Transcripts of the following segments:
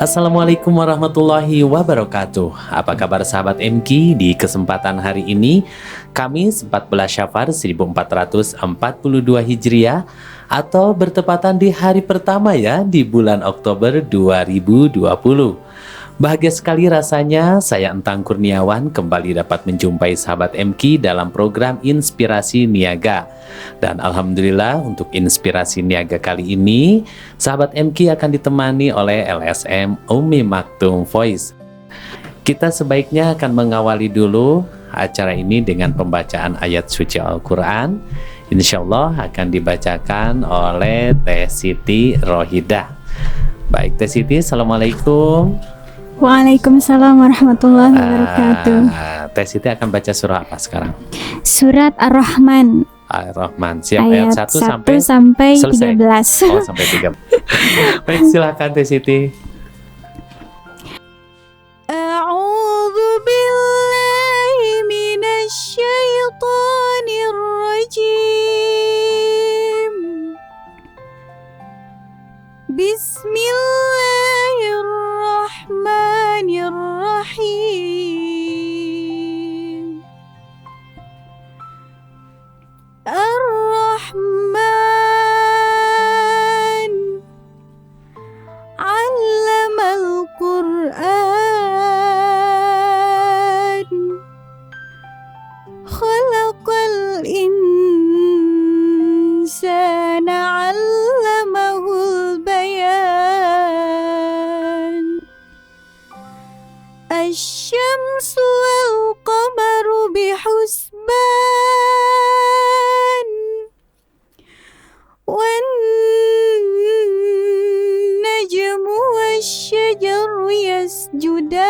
Assalamualaikum warahmatullahi wabarakatuh. Apa kabar sahabat MQ? Di kesempatan hari ini, Kamis 14 Syafar 1442 Hijriah atau bertepatan di hari pertama ya di bulan Oktober 2020. Bahagia sekali rasanya saya Entang Kurniawan kembali dapat menjumpai sahabat MQ dalam program Inspirasi Niaga. Dan Alhamdulillah untuk Inspirasi Niaga kali ini, sahabat MQ akan ditemani oleh LSM Ummi Maktum Voice. Kita sebaiknya akan mengawali dulu acara ini dengan pembacaan ayat suci Al-Quran. Insya Allah akan dibacakan oleh Teh Siti Rohidah. Baik Teh Siti, Assalamualaikum. Waalaikumsalam warahmatullahi wabarakatuh. Teh Siti akan baca surah apa sekarang? Surat Ar-Rahman. Ar-Rahman. Siap, ayat 1 sampai selesai. 13. Oh, sampai 13. Baik, silakan Teh Siti. A'udzu billahi minasy syaithanir rajim. Bismillahirrahmanirrahim. Ar-Rahman 'allamal Qur'an. Khalaqal insana 'allamahul bayan. Asy-syamsu wal qamaru bihusban. Wan najmu wasy-syajaru yasjudan.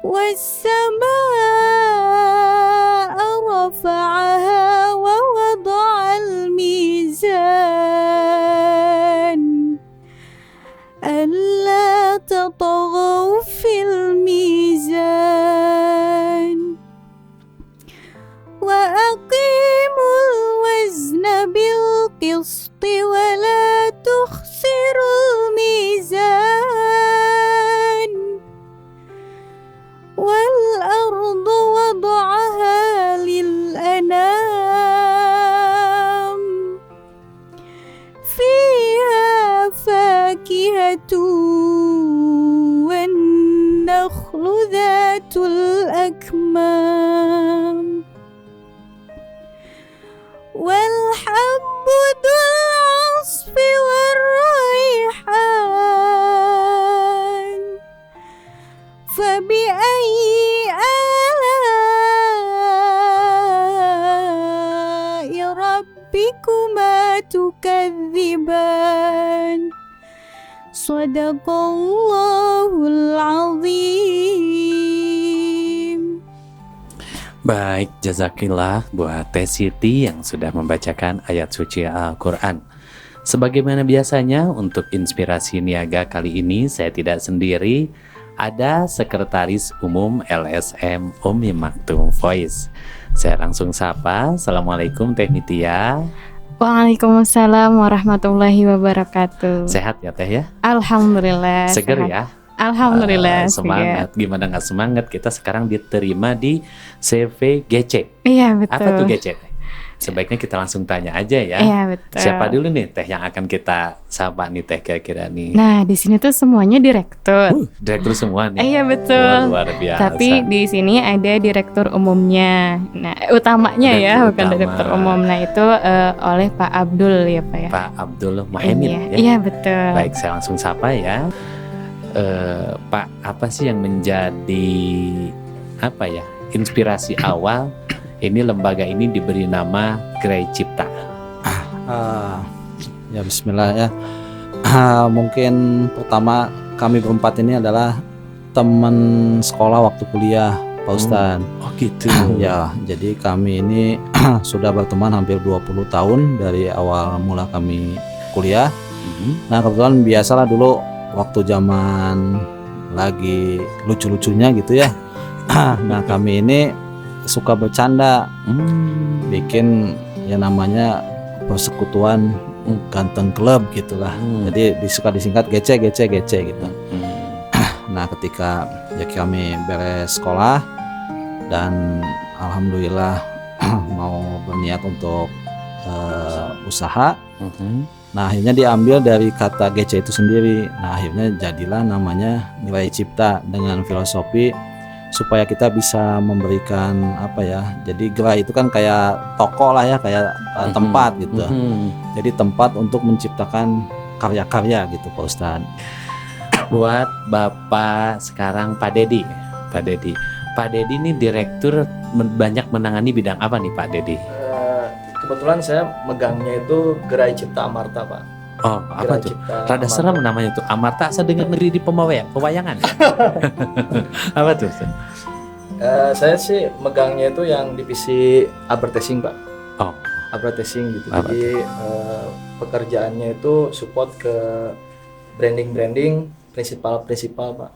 Was-samaa'a rafa'aha wa wada'al mizan. Alla tatghaw fil mizan. Wa aqimul wazna bil qisti wa la tukhsirul mizan. Wal ardu wada'aha lil anam. Fiha fakihatu wan nakhlu dhatul akmam. Wal habbu dhul 'asfi war rayhan. Fabi'ayyi ala'i rabbikuma tukadziban. Shadaqallahul azim. Baik, jazakillah buat Teh Siti yang sudah membacakan ayat suci Al-Quran. Sebagaimana biasanya untuk Inspirasi Niaga kali ini saya tidak sendiri, ada Sekretaris Umum LSM Ummi Maktum Voice. Saya langsung sapa. Assalamualaikum Teh Nitia. Waalaikumsalam warahmatullahi wabarakatuh. Sehat ya Teh ya? Alhamdulillah. Seger sehat. ya? Alhamdulillah. Semangat. Gimana nggak semangat? Kita sekarang diterima di CVGC. Iya betul. Apa tuh GC? Sebaiknya kita langsung tanya aja ya. Iya betul. Siapa dulu nih Teh yang akan kita sapa nih Teh kira-kira nih? Nah di sini tuh semuanya direktur. Direktur semua nih. Iya betul. Wah, luar biasa. Tapi di sini ada direktur umumnya. Nah utamanya ya, bukan direktur umum. Nah itu oleh Pak Abdul ya Pak ya. Pak Abdul Muhammad ya. Iya betul. Baik, saya langsung sapa ya. Pak, apa sih yang menjadi apa ya inspirasi awal ini lembaga ini diberi nama Gerai Cipta? Ya bismillah ya. Mungkin pertama kami berempat ini adalah teman sekolah waktu kuliah Pak Ustadz. Oh gitu. Ya, jadi kami ini sudah berteman hampir 20 tahun dari awal mula kami kuliah. Nah kebetulan biasalah dulu waktu zaman lagi lucu-lucunya gitu ya. Nah kami ini suka bercanda, bikin ya namanya persekutuan ganteng klub gitulah. Jadi suka disingkat GC gitu. Nah ketika ya kami beres sekolah dan alhamdulillah mau berniat untuk usaha. Nah akhirnya diambil dari kata GC itu sendiri. Nah akhirnya jadilah namanya Nilai Cipta dengan filosofi supaya kita bisa memberikan apa ya. Jadi gerai itu kan kayak toko lah ya, kayak tempat gitu. Jadi tempat untuk menciptakan karya-karya gitu Pak Ustadz. Buat Bapak sekarang Pak Dedi ini direktur banyak menangani bidang apa nih Pak Dedi? Kebetulan saya megangnya itu Gerai Cipta Amarta, Pak. Oh, apa Gerai tuh? Cipta Rada Amarta. serem namanya tuh. Amarta saya dengar negeri di pewayangan. Apa tuh? Saya sih megangnya itu yang divisi advertising, Pak. Oh. Advertising gitu. Apa Jadi pekerjaannya itu support ke branding, prinsipal, Pak.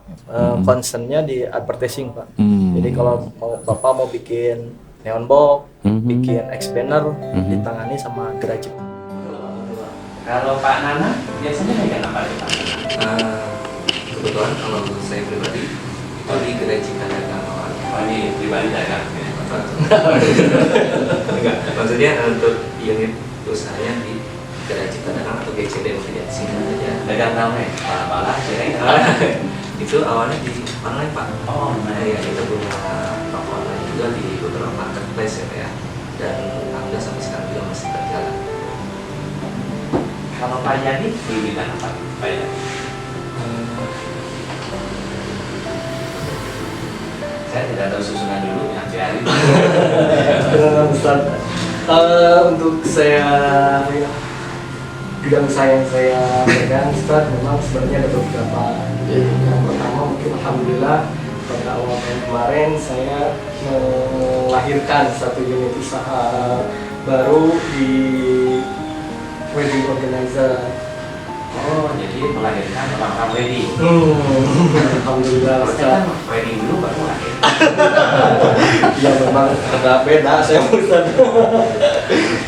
Concernnya di advertising, Pak. Jadi kalau Bapak mau bikin neon box, bikin expander, ditangani sama Gerai Cipta. Kalau Pak Nana biasanya megang apa tuh Pak? Kebetulan kalau saya pribadi itu di Gerai Cipta Dagang awal. Oh ini pribadi dagang. Enggak, maksudnya untuk unit usahanya di Gerai Cipta Dagang atau GCD mungkin ya singkat aja. Dagang ramai, pala, cireng. Itu awalnya di online Pak. Oh, Nah ya kita punya toko online juga di beberapa marketplace ya Pak ya. Dan alhamdulillah sampai sekarang juga masih berjalan. Kalau Pak Yani di bidang apa? Pak Yani? Saya tidak tahu susunan dulu yang biarin. Ustaz, untuk saya bidang usaha yang saya pegang, Ustaz, memang sebenarnya ada beberapa. Yang pertama mungkin alhamdulillah pada awal tahun kemarin saya melahirkan satu unit usaha baru di wedding organizer. Oh, jadi melahirkan orang wedding. Alhamdulillah, Harusnya Ustaz. kan wedding dulu baru lahir. Ya memang agak beda saya Ustaz.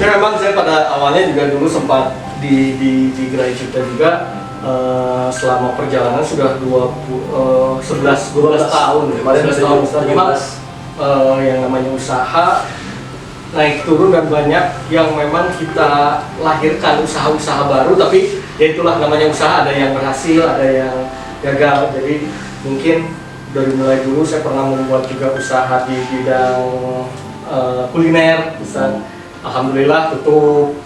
Ya memang saya pada awalnya juga dulu sempat di Gerai Cipta juga selama perjalanan sudah 12 tahun. 11 tahun Ustaz. Memang yang namanya usaha naik turun dan banyak yang memang kita lahirkan usaha-usaha baru, tapi ya itulah namanya usaha, ada yang berhasil, ada yang gagal. Jadi mungkin dari mulai dulu saya pernah membuat juga usaha di bidang kuliner, Ustaz. Alhamdulillah tutup.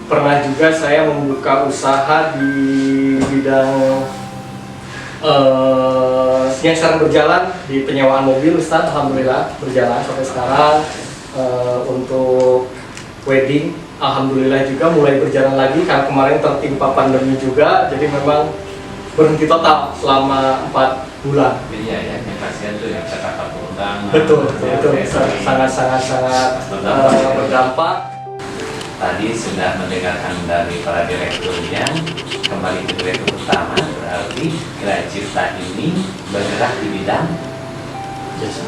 Pernah juga saya membuka usaha di bidang yang sekarang berjalan di penyewaan mobil, Ustaz. Alhamdulillah berjalan sampai sekarang. Untuk wedding alhamdulillah juga mulai berjalan lagi karena kemarin tertimpa pandemi juga, jadi memang berhenti total selama 4 bulan. Iya ya, yang kasihan tuh yang kata undangan. Betul, sangat berdampak. Tadi sudah mendengarkan dari para direkturnya. Kembali ke direktur utama, berarti Gerai Cipta ini bergerak di bidang Jasa.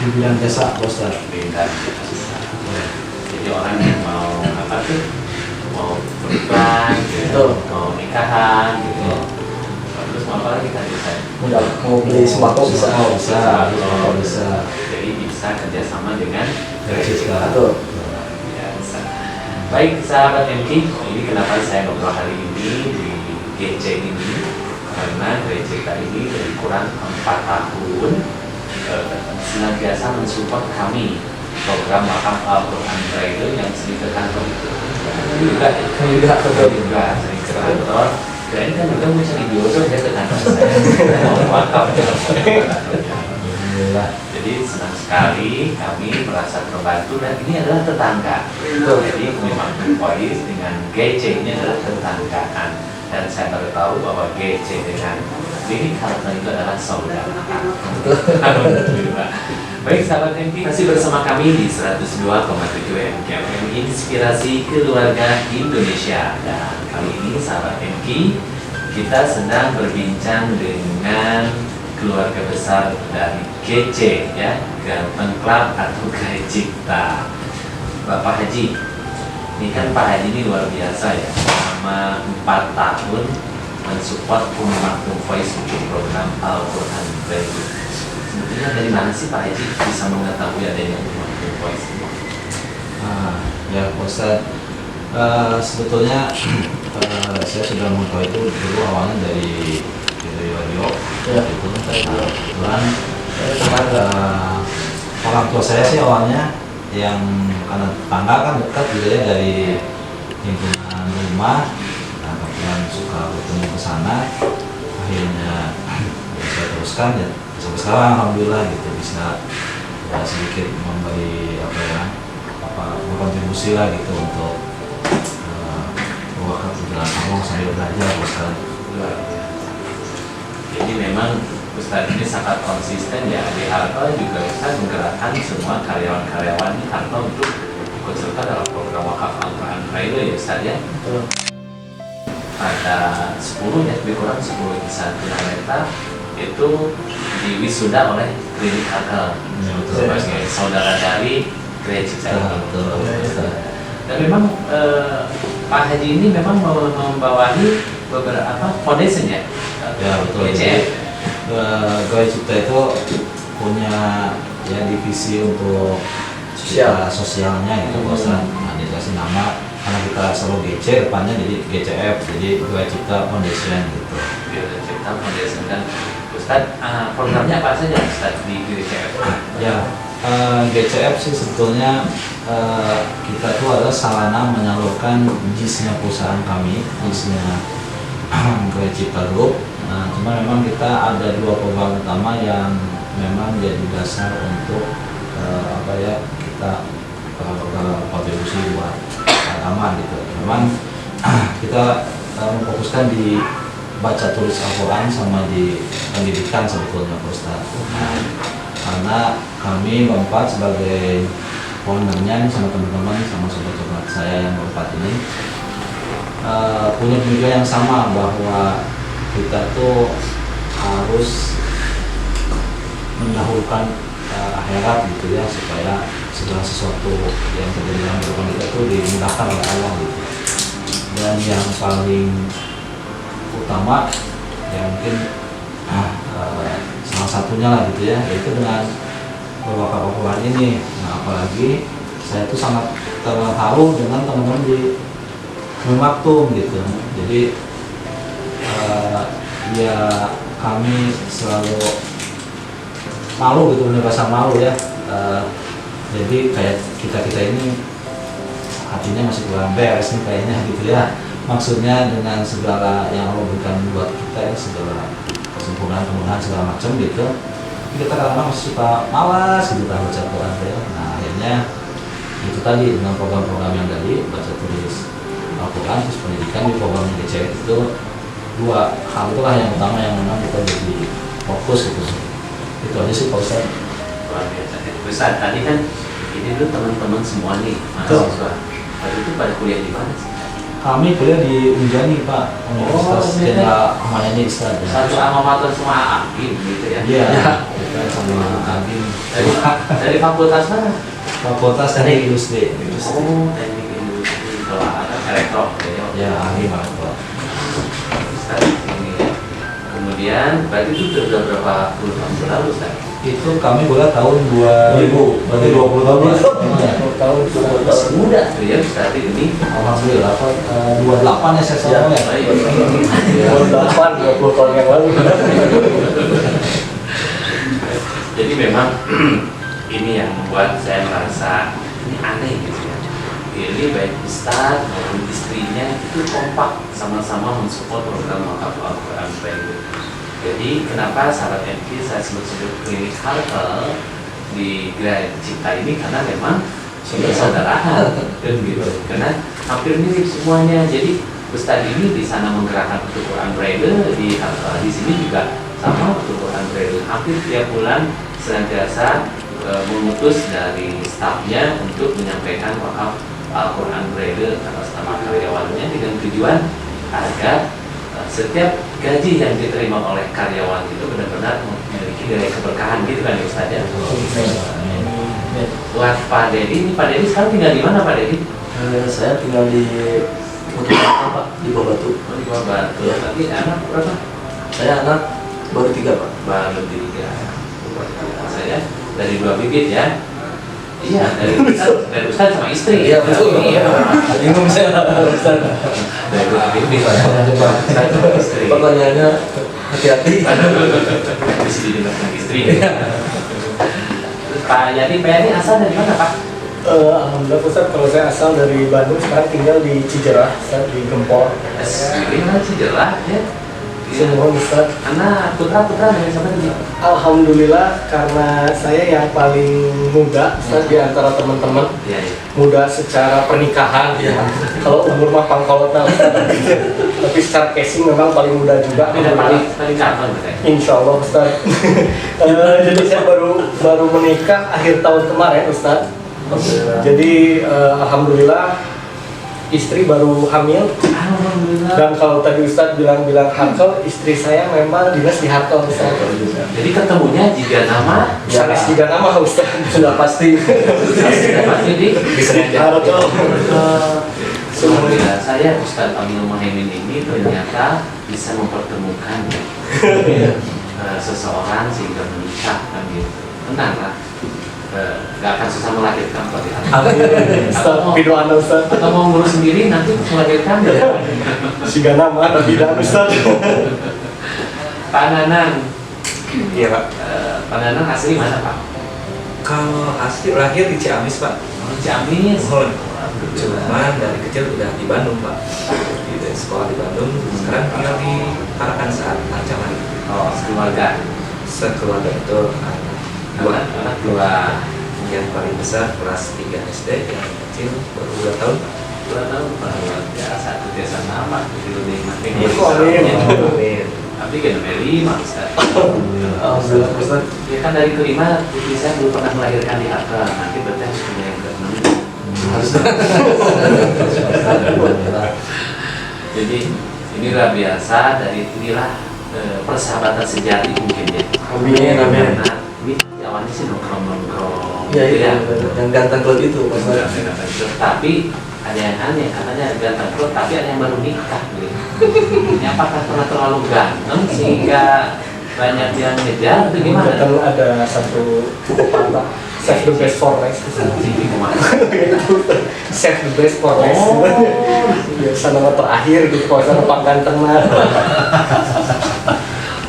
Di bidang jasa Pak Ustadz. bidang jasa. Jadi orang yang mau apa tuh, mau beriklan, gitu, mau nikahan, gitu. Terus mau apa lagi tadi saya? Mau beli sembako bisa. Bisa. Jadi bisa kerjasama dengan Gerai Cipta. Betul. Biasa. Baik sahabat MK, ini kenapa saya ngobrol hari ini di GC ini, karena Gerai Cipta ini dari kurang 4 tahun senantiasa mensupport kami program Wakaf Al-Quran Braille yang sering ke kantor itu. Juga sering ke kantor. Dan ini kan juga mau cari jodoh ya ke kantor saya mau wakaf. Jadi senang sekali kami merasa terbantu, dan ini adalah tetangga. Jadi memang Voice dengan GC ini adalah tetanggaan, dan saya baru tahu bahwa GC dengan ini karena itu adalah saudara. Alhamdulillah. Baik sahabat MK, masih bersama kami di 102,7 MKFM Inspirasi Keluarga Indonesia. Dan kali ini sahabat MK, kita sedang berbincang dengan keluarga besar dari GC ya, Ganteng Club atau Gerai Cipta. Bapak Haji, Ini kan Pak Haji ini luar biasa ya, selama 4 tahun mensupport Maktum Voice untuk program Al-Quran Braille. Sebetulnya dari mana sih Pak Haji bisa mengetahui adanya Maktum Voice ini? Ya Pak Ustadz, sebetulnya saya sudah mengetahui itu dulu awalnya dari radio. Ya. Itu kebetulan orang tua saya sih awalnya yang karena tetangga kan dekat gitu ya dari lingkungan rumah, nah kemudian suka bertemu ke sana, akhirnya saya teruskan ya sampai sekarang alhamdulillah gitu bisa ya, sedikit memberi berkontribusi lah gitu untuk waktu perjalanan Allah sambil belajar Ustaz. Luar biasa. Jadi memang Ustadz ini sangat konsisten ya, di Harta juga Ustadz menggerakkan semua karyawan-karyawan di Harta untuk ikut serta dalam program wakaf Al-Quran Braille ya Ustadz ya. Betul. Ada 10 ya, lebih kurang 10 insan tunanetra itu diwisuda oleh klinik Harta Ya, betul. sebagai saudara dari Gereja Cipta Ini. Betul. Dan memang Pak Haji ini memang membawahi beberapa foundation ya, Ya betul. GCF. Gereja Cipta itu punya ya divisi untuk sosialnya gitu Pak Ustaz. Nah, dikasih nama karena kita selalu GC depannya jadi GCF, jadi Gereja Cipta Foundation gitu. Gereja Cipta Foundation. Dan Ustadz, programnya apa saja Ustadz di GCF? Ya, GCF sih sebetulnya kita tuh adalah sarana menyalurkan JIS-nya perusahaan kami, JIS-nya Gereja Cipta Group. Nah, cuma memang kita ada 2 program utama yang memang jadi dasar untuk kita kontribusi buat agama gitu. Memang kita memfokuskan di baca tulis Al-Quran sama di pendidikan sebetulnya Pak Ustaz. Nah, karena kami berempat sebagai ownernya sama teman-teman sama sobat-sobat saya yang berempat ini punya pemikiran yang sama bahwa kita tuh harus mendahulukan akhirat gitu ya, supaya segala sesuatu yang terjadi dalam kehidupan kita tuh dimudahkan oleh Allah gitu. Dan yang paling utama yang mungkin salah satunya lah gitu ya, yaitu dengan beberapa Al-Quran ini. Nah, apalagi saya tuh sangat terharu dengan teman-teman di Maktum gitu. Jadi ya kami selalu malu gitu, punya bahasa malu ya. Jadi kayak kita ini hatinya masih kurang beres nih kayaknya gitu ya. Maksudnya dengan segala yang Allah berikan buat kita ya, segala kesempurnaan segala macam gitu, kita kadang-kadang masih suka malas gitu kan baca Quran ya. Nah akhirnya itu tadi dengan program-program yang tadi baca tulis Al-Quran terus pendidikan di program GCF itu 2 hal itulah yang utama yang memang kita jadi fokus gitu. Itu aja sih Pak Ustaz. Luar biasa. Ustadz, tadi kan ini dulu teman-teman semua nih mahasiswa. Waktu itu pada kuliah di mana sih? Kami kuliah di Unjani Pak, Universitas Jenderal Ahmad Yani Ustaz. Satu alma mater semua Agim gitu ya? Iya, kita sama Agim. Dari fakultas mana? Fakultas Teknik Industri. Oh, teknik industri. Kalau ada elektro, Ya, Agim Pak. Ustadz, ini ya. Kemudian, berarti itu sudah berapa puluh tahun berlalu Ustadz? Itu kami kuliah tahun 2000, berarti 20 tahun ya. 20 tahun Masih muda tuh ya Ustadz ini. Alhamdulillah Pak, 28 ya saya sama ya. Baik. 20 tahun yang lalu. Jadi memang ini yang membuat saya merasa ini aneh gitu ya. Ini baik Ustadz maupun istrinya itu kompak sama-sama mensupport program wakaf Al-Quran Braille. Jadi kenapa sahabat MK saya sebut-sebut klinik Harta di Gereja Cipta ini, karena memang persaudaraan dan gitu. Karena hampir mirip semuanya. Jadi Ustadz ini di sana menggerakkan untuk Quran Braille, di Harta di sini juga sama untuk Quran Braille. Hampir tiap bulan senantiasa mengutus dari stafnya untuk menyampaikan wakaf Al-Quran Braille atas nama karyawannya dengan tujuan agar setiap gaji yang diterima oleh karyawan itu benar-benar memiliki nilai keberkahan gitu kan ya Ustaz ya. Buat Pak Dedi, ini Pak Dedi sekarang tinggal di mana Pak Dedi? Saya tinggal di Mutu Pak, di Bawah Batu. Oh, di Bawah Batu. Iya. Tapi anak berapa? Saya anak baru 3 Pak. Baru 3. Saya dari 2 bibit ya. Iya, dari Ustaz sama istri. Iya betul. Iya. Bingung saya Ustaz. Dari 2 bibit Ustaz sama istri. Pertanyaannya hati-hati. Di sini dengan istri. Terus Pak Yani asal dari mana Pak? Alhamdulillah Ustaz, kalau saya asal dari Bandung, sekarang tinggal di Cijerah, Ustaz, di Gempol. Ini mana sih jelas ya? Semua Ustaz. Anak putra dari siapa nih? Alhamdulillah karena saya yang paling muda Ustaz di antara teman-teman. Iya, iya. Muda secara pernikahan ya. Kalau umur mah pangkolotna Ustaz. Tapi secara casing memang paling muda juga. Tapi udah paling kapan berarti? Insya Allah Ustaz. Jadi saya baru menikah akhir tahun kemarin Ustaz. Jadi alhamdulillah istri baru hamil. Alhamdulillah. Dan kalau tadi Ustaz bilang Harkel, istri saya memang dinas di Harkel Ustaz. Jadi ketemunya jika nama Sanes juga nama Ustaz. Sudah pasti. pasti di Harkel. Alhamdulillah saya Ustadz Aminul Muhaimin ini ternyata bisa mempertemukan seseorang sehingga menikah kan gitu. Tenang lah. Gak akan susah melahirkan Pak ya. Ustaz, pido anda Ustaz. Atau mau ngurus sendiri nanti melahirkan ya. Siga nama tapi tidak Ustaz. Pak Nanan. Iya Pak. Pak Nanan asli mana Pak? Kalau asli lahir di Ciamis Pak. Oh, Ciamis. Cuman dari kecil udah di Bandung Pak. Di sekolah di Bandung. Sekarang tinggal di Tarakan saat Ancaman. Oh, sekeluarga. Sekeluarga itu Anak dua. yang paling besar kelas 3 SD, yang kecil baru 2 tahun. 2 tahun luar biasa kerjasama nama di dunia Amin. tapi kan nomor 5 Ustaz. Alhamdulillah Ustaz. Ya kan dari kelima putri saya belum pernah melahirkan di Hakka. Nanti berarti harus punya yang ke-6. Harus. Jadi ini luar biasa dari inilah persahabatan sejati mungkin ya. Amin, amin. Karena ini awalnya sih nongkrong Iya gitu iya. Yang ganteng klub itu Pak Ustaz. tapi ada yang aneh katanya ganteng perut tapi ada yang baru nikah gitu. Ini apakah pernah terlalu ganteng sehingga banyak yang ngejar atau gimana? Kan ada satu pepatah, save the best for last. Sini kemana? Save the best for last. Oh. Biasa nama terakhir gitu, kalau sana pak ganteng lah.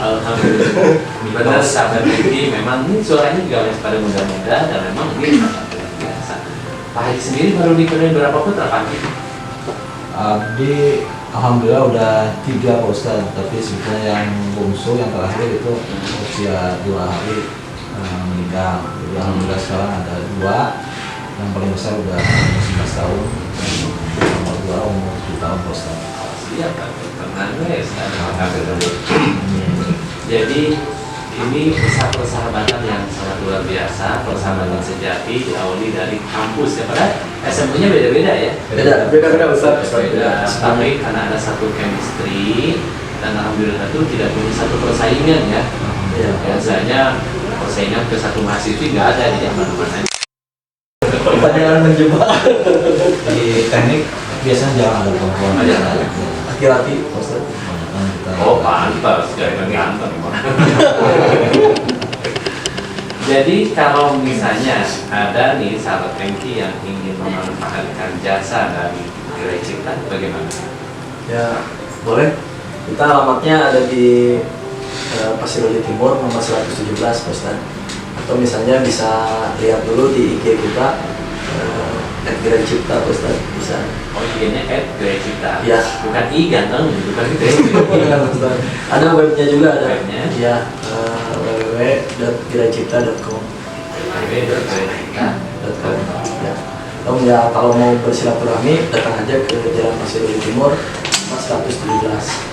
Alhamdulillah. Benar sahabat Riki, memang ini suaranya juga masih pada muda-muda dan memang ini sangat luar biasa. Pak Haji sendiri baru dikurniai berapa putra Pak Haji? Abdi alhamdulillah udah 3 Pak Ustaz, tapi sebetulnya yang bungsu yang terakhir itu usia 2 hari meninggal. Jadi alhamdulillah sekarang ada 2, yang paling besar udah 11 tahun, nomor 2 umur 7 tahun Pak Ustaz. Siap Pak, tenang ya sekarang. Jadi ini persahabatan yang sangat luar biasa, persahabatan sejati diawali dari kampus ya, padahal SMU-nya beda-beda ya. Beda-beda Ustaz. Beda, tapi karena ada satu chemistry dan alhamdulillah itu tidak punya satu persaingan ya. Biasanya persaingan ke satu mahasiswi nggak ada di mana-mana. Pertanyaan menjebak. Di teknik biasanya jarang ada perempuan. Laki-laki Pak Ustaz. Oh pantas, jangan ganteng. Jadi kalau misalnya ada nih sahabat Hengki yang ingin memanfaatkan jasa dari Gerai Cipta, bagaimana? Ya boleh. Kita alamatnya ada di Pasir Uli Timur nomor 117 Pak Ustaz. Atau misalnya bisa lihat dulu di IG kita Gerai Cipta Pak Ustaz, bisa. Oh IG-nya Gerai Cipta. Ya. Bukan I ganteng, bukan gitu. Ada webnya juga ada. Webnya? Ya, www.geraicipta.com. www.geraicipta.com. Ya. Ya, kalau mau bersilaturahmi datang aja ke Jalan Pasir Uli Timur nomor 117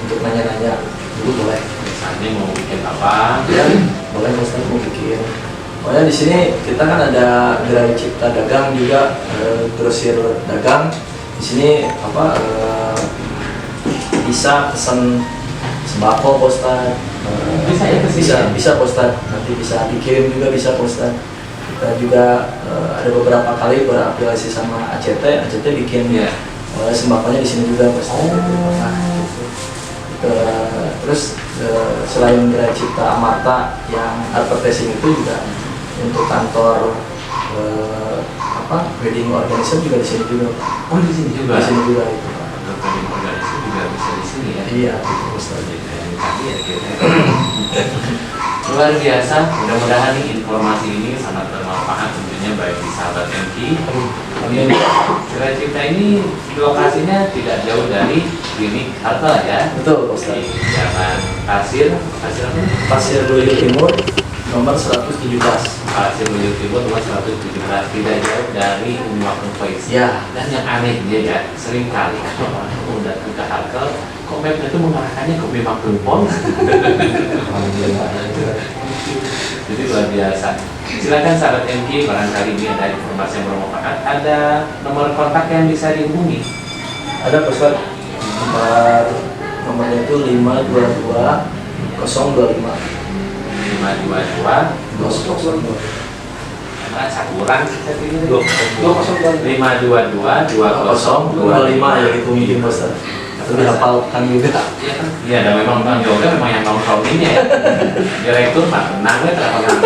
untuk nanya-nanya dulu boleh. Misalnya mau bikin apa? Ya, boleh Mas Ustaz mau bikin. Pokoknya di sini kita kan ada Gerai Cipta Dagang juga, grosir dagang. Di sini apa bisa pesan sembako Pak Ustaz. Bisa ya, Bisa Pak Ustaz. Nanti bisa dikirim juga bisa Pak Ustaz. Kita juga ada beberapa kali berafiliasi sama ACT. ACT bikin Iya. sembakonya di sini juga Pak. Terus selain Gerai Cipta Amarta yang advertising itu juga untuk kantor wedding organizer juga di sini juga Pak. Oh, di sini juga. Di sini juga itu Pak. Wedding organizer juga bisa di sini ya. Iya, itu Ustaz. Tadi ya kita. Luar biasa, mudah-mudahan nih informasi ini sangat bermanfaat tentunya bagi sahabat MQ. Kemudian Gerai Cipta ini lokasinya tidak jauh dari klinik Harta ya. Betul Ustaz. Di Jalan Pasir apa? Pasir Luyu Timur nomor 117. Pasir Luyu Timur nomor 117, tidak jauh dari Umi Makmum Faiz. Ya. Dan yang aneh dia ya, sering kali kalau orang mau datang ke Harkel, kok mapnya itu mengarahkannya ke Umi Makmum Pon. Jadi luar biasa. Silakan sahabat MG, barangkali ini ada informasi yang bermanfaat. Ada nomor kontak yang bisa dihubungi. Ada Ustaz. Nomornya itu 522 025. 522 002. Masa kurang kita pilih 522 522 2025 ya itu mungkin Ustaz. Itu dihafalkan juga. Iya kan? Iya, dan memang Bang Yoga memang yang nongkronginnya ya. Direktur Pak, tenang ya terapa nang.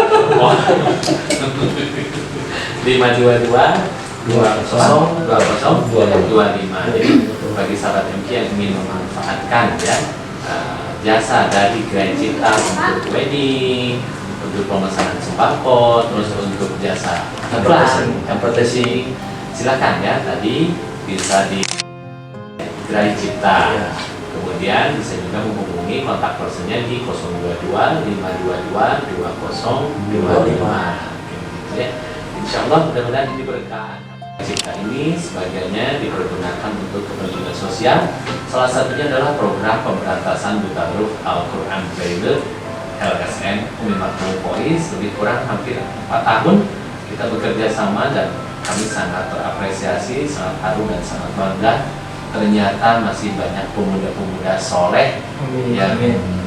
522 202025. Jadi bagi sahabat MK yang ingin memanfaatkan ya jasa dari Gerai Cipta untuk wedding, untuk pemesanan sembako, terus untuk jasa advertising, silakan ya. Tadi bisa di Gerai Cipta. Kemudian bisa juga menghubungi kontak personnya di 022 522 2025. Gitu ya. Insya Allah mudah-mudahan ini berkah. Cipta ini sebagiannya dipergunakan untuk kepentingan sosial. Salah satunya adalah program pemberantasan buta huruf Al-Quran Braille LSM Umi Makmum Faiz. Lebih kurang hampir 4 tahun kita bekerja sama dan kami sangat terapresiasi, sangat haru dan sangat bangga. Ternyata masih banyak pemuda-pemuda soleh yang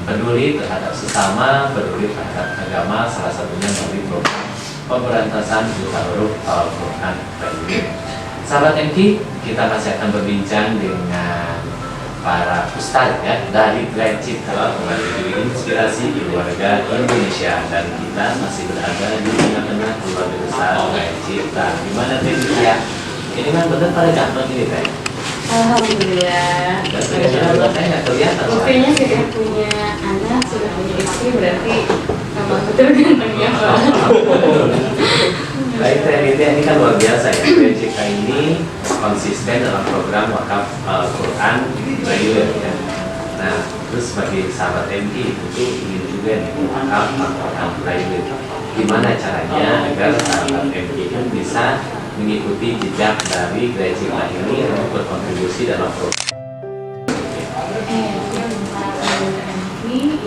peduli terhadap sesama, peduli terhadap agama. Salah satunya melalui program pemberantasan buta huruf Al-Quran Braille. Sahabat MK, kita masih akan berbincang dengan para ustadz ya dari Gerai Cipta menjadi inspirasi keluarga Indonesia, dan kita masih berada di tengah-tengah keluarga besar Gerai Cipta. Gimana Teh ya? Ini kan benar pada gampang ini Teh. Alhamdulillah. Masya Allah, saya nggak kelihatan. Buktinya sudah punya anak, sudah punya istri, berarti memang betul gantengnya Pak. Baik Teh Rita, ini kan luar biasa ya. Gerai Cipta ini konsisten dalam program wakaf Al-Quran Braille ya. Nah, terus bagi sahabat MK itu ingin juga nih wakaf Al-Quran Braille. Gimana caranya agar sahabat MK itu bisa mengikuti jejak dari Gerai Cipta ini untuk berkontribusi dalam program? Yang ingin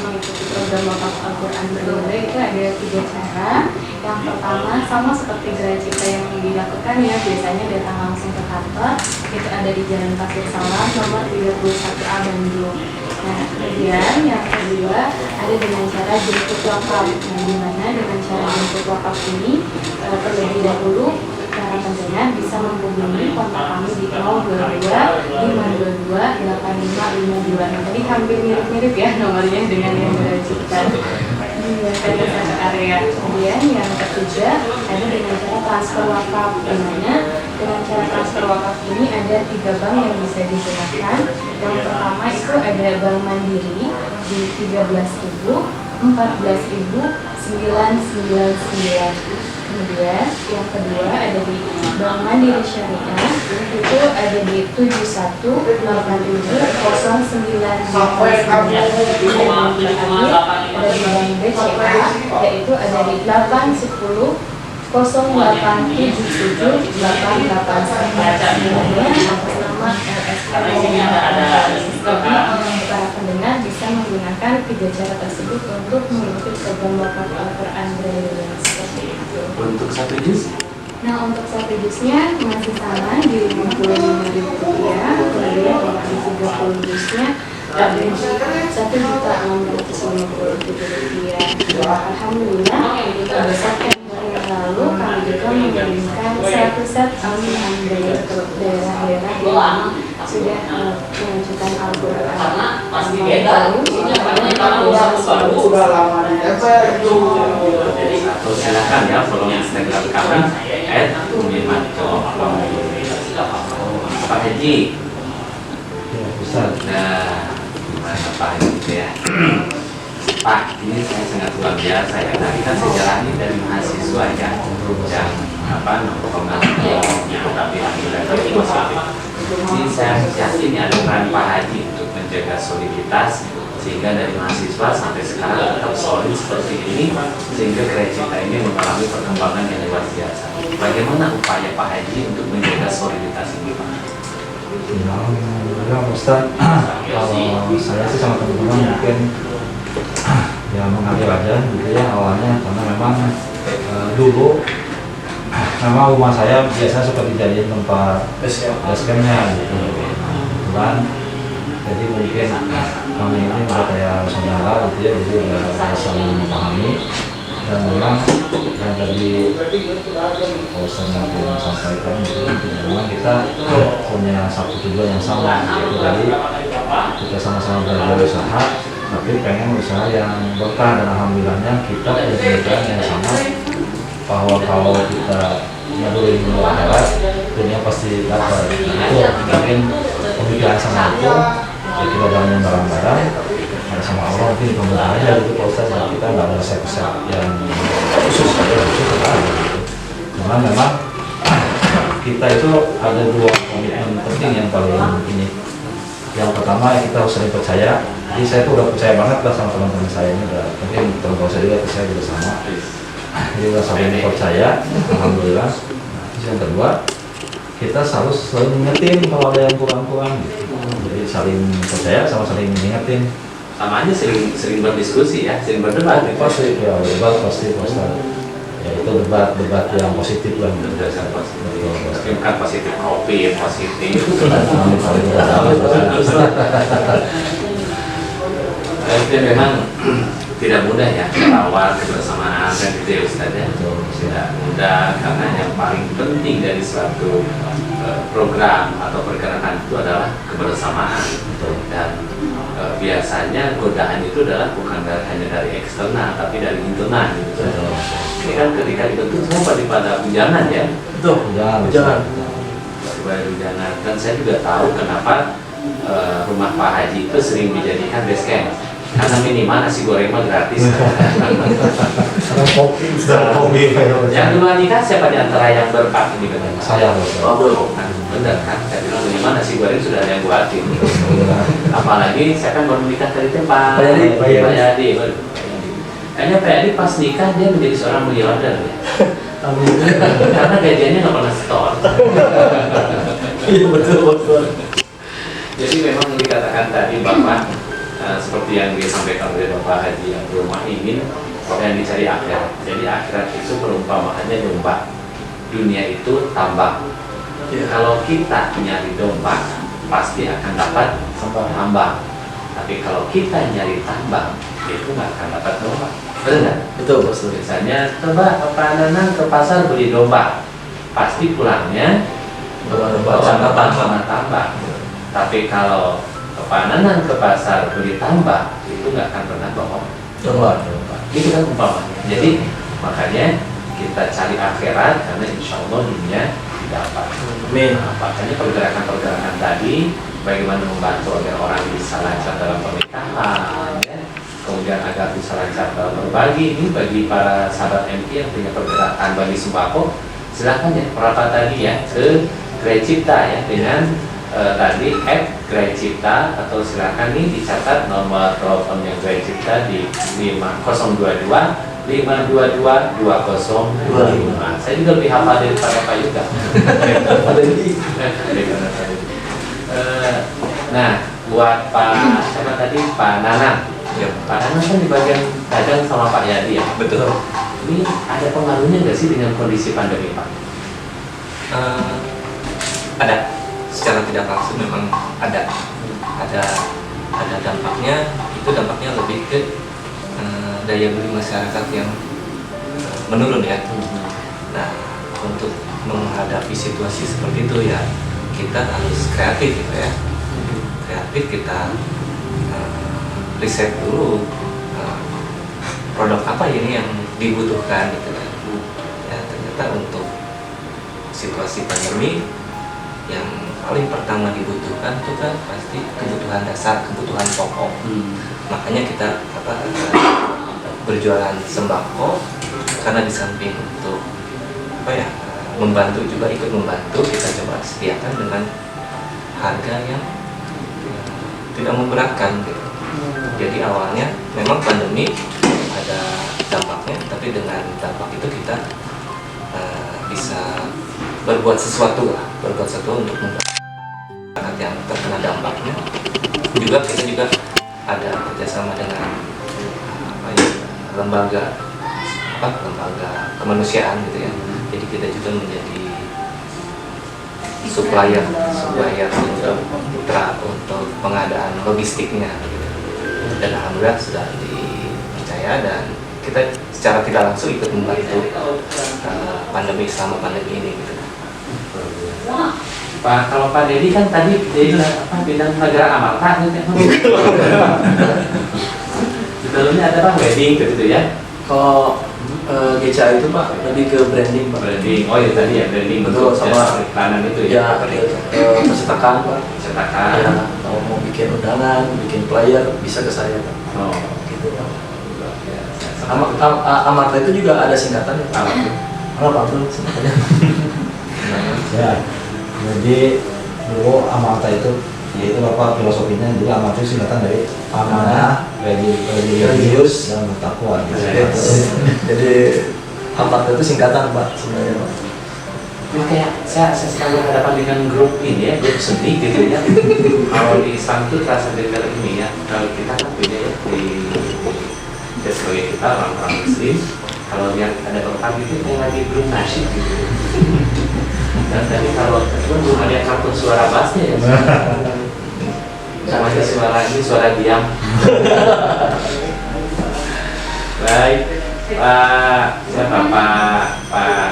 mengikuti program wakaf Al-Quran Braille itu ada 3 cara. Yang pertama sama seperti Gerai Cipta yang dilakukan ya, biasanya datang langsung ke kantor. Itu ada di Jalan Pasir Salam nomor 31A Bandung. Nah, kemudian yang kedua ada dengan cara jemput wakaf. Nah, dimana dengan cara jemput wakaf ini terlebih dahulu cara kerjanya bisa menghubungi kontak kami di 022 522 8552. Nah, tadi hampir mirip-mirip ya nomornya dengan yang Gerai Cipta. Iya, ada satu area. Kemudian yang ketiga ada dengan cara transfer wakaf. Dimana dengan cara transfer wakaf ini ada 3 bank yang bisa digunakan. Yang pertama itu ada Bank Mandiri di 13.000, 14.000, 999. Kemudian yang kedua ada di Bank Mandiri Syariah, itu ada di 718709. Dan yang terakhir ada di Bank BCA, yaitu ada di 810 0877 889. Kemudian atas nama LSM para pendengar bisa menggunakan 3 cara tersebut untuk mengikuti program wakaf Al-Quran Braille seperti itu. Untuk 1 juz? Nah, untuk 1 jusnya masih sama di Rp55.000. Kemudian untuk di 30 jusnya ada di Rp1.650.000. Alhamdulillah, kita besarkan yang lalu kami juga mengirimkan 100 set Al-Quran dari daerah-daerah yang memang sudah mengajukan Al-Quran. Atau silakan ya follow Instagram kami @umimanto. Pak Haji. Ya, Ustaz. Nah, gimana Pak Haji ya? Pak, ini saya sangat luar biasa ya. Tadi kan sejarahnya dari mahasiswa ya, yang nongkrong tapi akhirnya positif. Ini saya yakin ada peran Pak Haji untuk menjaga soliditas sehingga dari mahasiswa sampai sekarang tetap solid seperti ini, sehingga gereja kita ini mengalami perkembangan yang luar biasa. Bagaimana upaya Pak Haji untuk menjaga soliditas ini, Pak? Ya, alhamdulillah Ustaz. Kalau saya sih sama teman-teman mungkin ya mengalir aja gitu ya awalnya, karena memang dulu memang rumah saya biasa seperti jadi tempat basecampnya gitu. Kebetulan jadi mungkin kami ini udah kayak saudara gitu ya, jadi udah saling memahami. Dan memang yang tadi Ustaz yang sampaikan gitu, memang kita punya satu tujuan yang sama, yaitu tadi kita sama-sama belajar usaha, tapi pengen usaha yang berkah. Dan alhamdulillahnya kita punya pemikiran yang sama, bahwa kalau kita nyadurin dulu akhirat, dunia pasti dapat. Itu mungkin pemikiran sama itu, ya kita jalanin bareng-bareng sama Allah, mungkin kemudian aja gitu Pak Ustaz. Kita nggak ada resep-resep yang khusus aja gitu. Karena memang kita itu ada dua komitmen penting yang paling ini. Yang pertama, kita harus saling percaya. Jadi saya tuh udah percaya banget lah sama teman-teman saya ini, udah mungkin teman-teman saya juga percaya juga sama. Jadi udah saling percaya, alhamdulillah. Terus yang kedua, kita selalu mengingetin kalau ada yang kurang-kurang gitu. Jadi saling percaya sama saling mengingetin. Sama aja sering berdiskusi ya, sering berdebat. Pasti ya, debat pasti Ustaz. Ya itu debat yang positif lah. Bukan positif kopi, positif. Itu memang tidak mudah ya merawat kebersamaan dan gitu ya Ustaz ya. Tidak mudah, karena yang paling penting dari suatu program atau pergerakan itu adalah kebersamaan. Dan biasanya godaan itu adalah bukan hanya dari eksternal tapi dari internal gitu. Ini kan ketika dibentuk semua pada bujangan ya. Betul, jangan. Pada bujangan. Dan saya juga tahu kenapa rumah Pak Haji itu sering dijadikan base camp. Karena minimal nasi goreng mah gratis. Karena kopi. Yang duluan nikah siapa di antara yang berempat ini benar? Saya. Benar kan? Saya bilang minimal nasi goreng sudah ada yang buatin. Apalagi saya kan baru nikah dari tempat. Pak Yadi. Kayaknya Pak Yadi pas nikah dia menjadi seorang miliarder ya. Karena gajiannya nggak pernah setor. Iya betul. Jadi memang dikatakan tadi Bapak seperti yang disampaikan oleh Bapak Haji yang rumah ingin yang dicari akhirat. Jadi akhirat itu perumpamaannya domba. Dunia itu tambang. Kalau kita nyari domba, pasti akan dapat tambang. Tapi kalau kita nyari tambang, itu nggak akan dapat domba. Benar? Betul, Pak. Misalnya, coba Bapak Nanang ke pasar beli domba, pasti pulangnya bawa tambang. Tapi kalau Bapak Nanang ke pasar beli tambang, itu nggak akan pernah bawa domba. Itu kan umpamanya. Jadi makanya kita cari akhirat, karena insya Allah dunia didapat. Nah, makanya pergerakan-pergerakan tadi, bagaimana membantu agar orang bisa lancar dalam pernikahan, ya. Kemudian agar bisa lancar dalam berbagi. Ini bagi para sahabat MT yang punya pergerakan bagi sembako, silahkan ya merapat tadi ya ke Gereja Cipta ya dengan tadi Gereja Cipta, atau silakan nih dicatat nomor teleponnya Gereja Cipta di 022 522 2025. Saya juga lebih hafal daripada Pak Yuda. Nah, buat Pak siapa tadi, Pak Nanang. Ya, Pak Nanang kan di bagian dagang sama Pak Yadi ya. Betul. Ini ada pengaruhnya nggak sih dengan kondisi pandemi, Pak? Ada, secara tidak langsung memang ada dampaknya. Itu dampaknya lebih ke daya beli masyarakat yang menurun ya. menghadapi situasi seperti itu ya kita harus kreatif gitu ya. Kreatif, kita riset dulu produk apa ini yang dibutuhkan gitu kan. Ya ternyata untuk situasi pandemi yang paling pertama dibutuhkan itu kan pasti kebutuhan dasar, kebutuhan pokok. Makanya kita berjualan sembako, karena di samping untuk membantu juga, ikut membantu, kita coba sediakan dengan harga yang tidak memberatkan gitu. Jadi awalnya memang pandemi ada dampaknya, tapi dengan dampak itu kita bisa berbuat sesuatu untuk masyarakat yang terkena dampaknya. Juga kita juga ada kerjasama dengan lembaga kemanusiaan gitu ya. Jadi kita juga menjadi supplier untuk untuk pengadaan logistiknya gitu. Dan alhamdulillah sudah dipercaya dan kita secara tidak langsung ikut membantu selama pandemi ini gitu. Pak, kalau Pak Dedi kan tadi bidang negara amarta gitu ya. Di dalamnya ada Pak wedding gitu ya. Kalau GCA itu Pak lebih ke branding Pak. Branding, oh ya tadi ya branding. Betul, sama iklanan itu ya. Percetakan Pak. Percetakan. Ya, kalau mau bikin undangan, bikin flyer bisa ke saya Pak. Oh, Gitu Pak. Amarta itu juga ada singkatannya Pak. Apa tuh singkatannya? Ya, jadi dulu Amarta itu yaitu Bapak filosofinya, jadi Amarta itu singkatan dari amanah, religius, dan bertakwa. Jadi Amarta itu singkatan Pak sebenarnya Pak. Makanya saya selalu berhadapan dengan grup ini ya, grup seni gitu ya. Kalau di Islam itu terasa dengar ini ya, kalau kita kan beda ya di sebagai kita orang-orang Muslim, kalau yang ada tempat itu kayak lagi grup nasyid gitu. Dan tadi kalau belum ada kartun suara bassnya ya. Sama aja suara ini, suara diam. Baik, Pak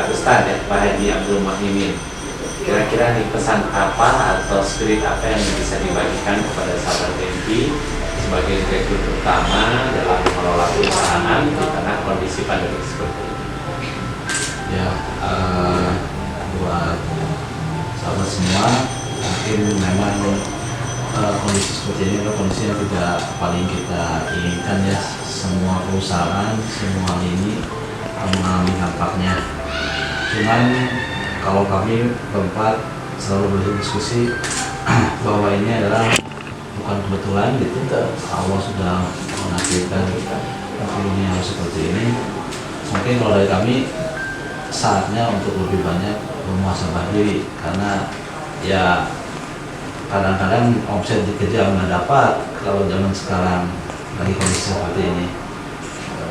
Ustadz ya, Pak Haji Abdul Muhyiddin. Kira-kira nih pesan apa atau spirit apa yang bisa dibagikan kepada sahabat MK sebagai direktur utama dalam mengelola perusahaan di tengah kondisi pandemi seperti ini? Ya, buat sahabat semua, mungkin memang kondisi seperti ini adalah kondisi yang tidak paling kita inginkan ya. Semua perusahaan, semua lini mengalami dampaknya. Cuman kalau kami berempat selalu berdiskusi bahwa ini adalah bukan kebetulan gitu. Allah sudah menakdirkan dunia seperti ini. Mungkin kalau dari kami saatnya untuk lebih banyak memuhasabah diri, karena ya kadang-kadang omset dikejar nggak dapat kalau zaman sekarang lagi kondisi seperti ini.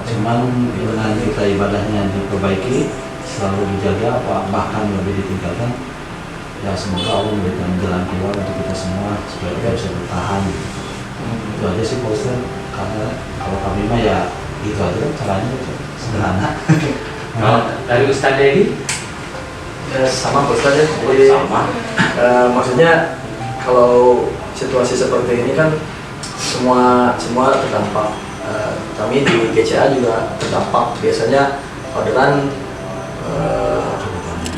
Cuman dengan kita ibadahnya diperbaiki, selalu dijaga, bahkan lebih ditingkatkan, ya semoga Allah memberikan jalan keluar untuk kita semua supaya kita bisa bertahan. Itu aja sih Pak Ustadz, karena kalau kami mah ya gitu aja caranya sederhana. Kalau dari Ustadz Dedi? Sama Pak Ustadz ya. Jadi, Sama. Maksudnya kalau situasi seperti ini kan semua terdampak. Kami di GCA juga terdampak. Biasanya orderan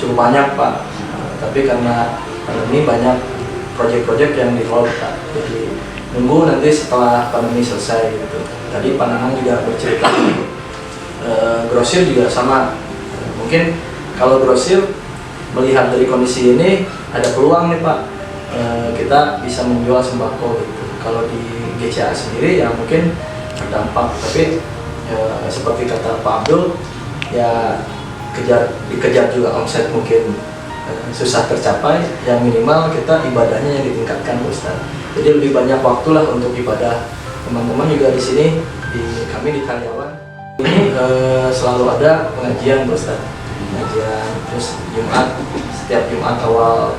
cukup banyak Pak. Tapi karena pandemi banyak proyek-proyek yang di hold Pak. Jadi nunggu nanti setelah pandemi selesai gitu. Tadi Pak Nanang juga bercerita. Grosir juga sama. Mungkin kalau grosir melihat dari kondisi ini ada peluang nih Pak, kita bisa menjual sembako gitu. Kalau di GCA sendiri ya mungkin terdampak, tapi seperti kata Pak Abdul ya dikejar juga omset mungkin susah tercapai, yang minimal kita ibadahnya yang ditingkatkan Ustaz. Jadi lebih banyak waktulah untuk ibadah. Teman-teman juga di sini kami di karyawan ini selalu ada pengajian Ustaz. Pengajian terus setiap Jumat awal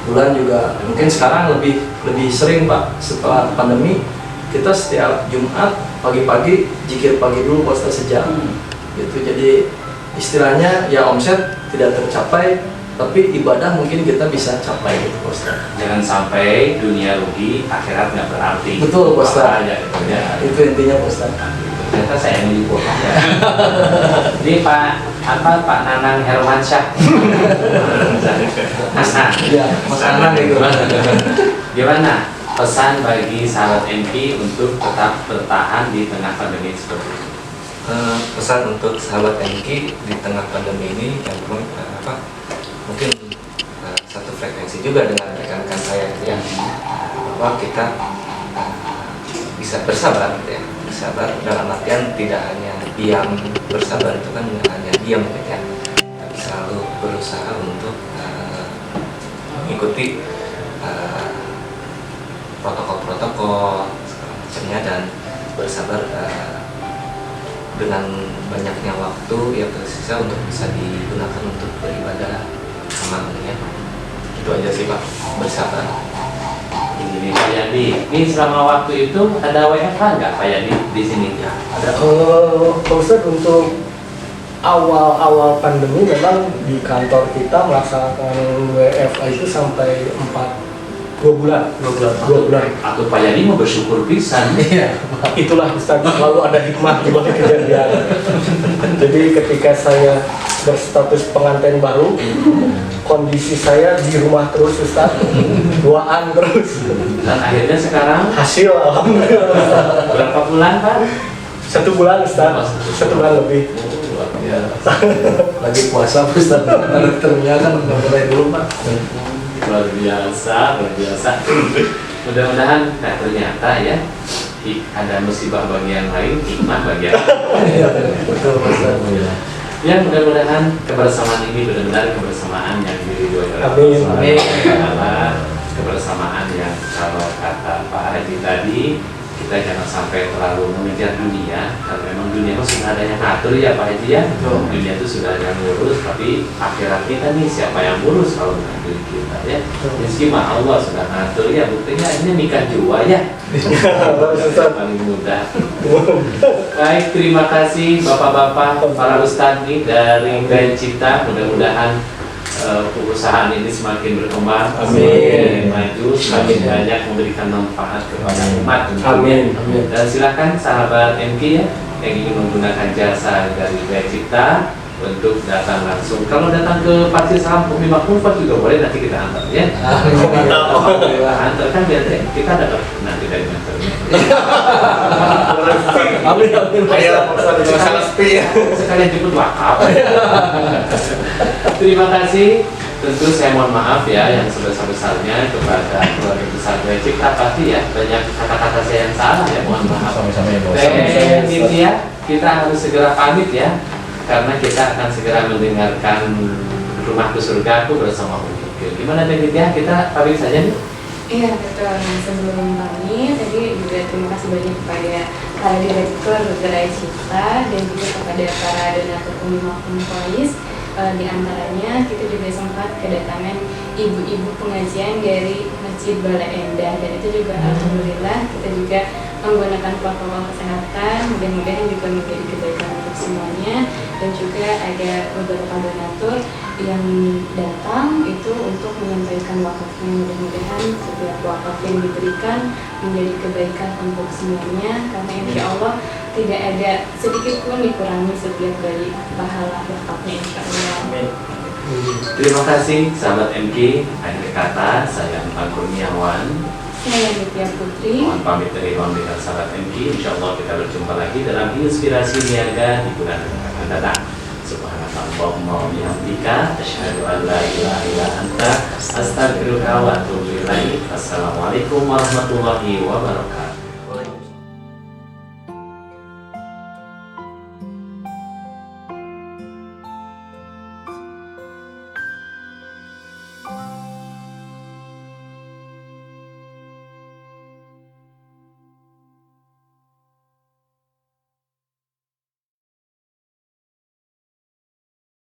bulan juga, mungkin sekarang lebih sering Pak setelah pandemi, kita setiap Jumat pagi-pagi zikir pagi dulu Ustaz sejam gitu. Jadi istilahnya ya omset tidak tercapai tapi ibadah mungkin kita bisa capai gitu Pak Ustaz. Jangan sampai dunia rugi, akhirat nggak berarti. Betul Pak Ustaz. Bahaya itu ya. Itu intinya Pak Ustaz. Ternyata saya meliput ya. Ini Pak Nanang Hermansyah. Mas Nan. Ya, Mas Anang itu. Gimana pesan bagi sahabat MP untuk tetap bertahan di tengah pandemi seperti ini? Pesan untuk sahabat MK di tengah pandemi ini yang mungkin satu frekuensi juga dengan rekan-rekan saya yang bahwa kita bisa bersabar gitu ya, bersabar dalam artian tidak hanya diam, bersabar itu kan tidak hanya diam gitu ya, tapi selalu berusaha untuk mengikuti protokol-protokol segala macamnya dan bersabar dengan banyaknya waktu yang tersisa untuk bisa digunakan untuk beribadah sama ya. Itu aja sih Pak, bersabar. Ini Pak Yadi, ini selama waktu itu ada WFH nggak Pak Yadi di sini? Ya, ada. Pak Ustadz, untuk awal-awal pandemi memang di kantor kita melaksanakan WFH itu sampai 2 bulan. Atau Pak Yadi mau bersyukur pisan. Iya, itulah Ustaz, selalu ada hikmah di balik kejadian. Jadi ketika saya berstatus pengantin baru, kondisi saya di rumah terus Ustaz, duaan terus. Dan akhirnya sekarang Hasil alhamdulillah Ustaz. berapa bulan Pak? 1 bulan Ustaz, 1 bulan lebih. Luar biasa. Lagi puasa Pak Ustaz. Dokternya kan udah mulai dulu Pak. Luar biasa, luar biasa. Mudah-mudahan ternyata ya ada musibah bagi yang lain, hikmah bagi yang lain. Betul Pak Ustaz. Ya mudah-mudahan kebersamaan ini benar-benar kebersamaan yang diridhoi oleh Amin. Allah Subhanahu wa Ta'ala. Kebersamaan yang kalau kata Pak Haji tadi, kita jangan sampai terlalu mengejar dunia, karena memang dunia itu sudah ada yang ngatur ya Pak Haji ya. Dunia itu sudah ada yang ngurus, tapi akhirat kita nih siapa yang ngurus kalau bukan diri kita ya. Meski mah Allah sudah ngatur ya, buktinya ini nikah jua ya. Paling mudah. Baik, terima kasih Bapak-bapak, para ustadz nih dari Gaya Cipta. Mudah-mudahan perusahaan ini semakin berkembang, semakin maju, semakin banyak memberikan manfaat kepada umat. Amin. Dan silakan sahabat MK ya yang ingin menggunakan jasa dari Gaya Cipta untuk datang langsung. Kalau datang ke Pasir Salam Bumi Makmufat juga boleh, nanti kita antar ya. Antar kan biar kita dapat nanti dari mentornya. Amin amin. Sekalian jemput wakaf. Terima kasih. Tentu saya mohon maaf ya yang sebesar-besarnya kepada keluarga besar Gaya Cipta. Pasti ya banyak kata-kata saya yang salah ya, mohon maaf. Dan Nitya, kita harus segera pamit ya, karena kita akan segera mendengarkan Rumahku Surgaku bersama Umi. Gimana Nitya? Kita pamit saja nih. Iya betul. Nah, sebelum kami tadi juga terima kasih banyak kepada para direktur Gerai Cipta dan juga kepada para donatur Umi maupun Polis. Di antaranya kita juga sempat kedatangan ibu-ibu pengajian dari Masjid Bala Endah, dan itu juga alhamdulillah kita juga menggunakan protokol kesehatan, mudah-mudahan juga menjadi kebaikan untuk semuanya. Dan juga ada beberapa donatur yang datang itu untuk menyampaikan wakafnya, mudah-mudahan setiap wakaf yang diberikan menjadi kebaikan untuk semuanya, karena insya Allah tidak ada sedikit pun dikurangi setiap dari pahala wakafnya insya Allah. Amin. Terima kasih sahabat MK. Akhir kata saya Empang Kurniawan. Saya Nitya Putri. Mohon pamit dari ruang dengan sahabat MK. Insya Allah kita berjumpa lagi dalam Inspirasi Niaga di bulan yang akan datang. Subhanallahumma wa bihamdika asyhadu an la ilaha illa anta astaghfiruka wa atubu ilaik. Assalamualaikum warahmatullahi wabarakatuh.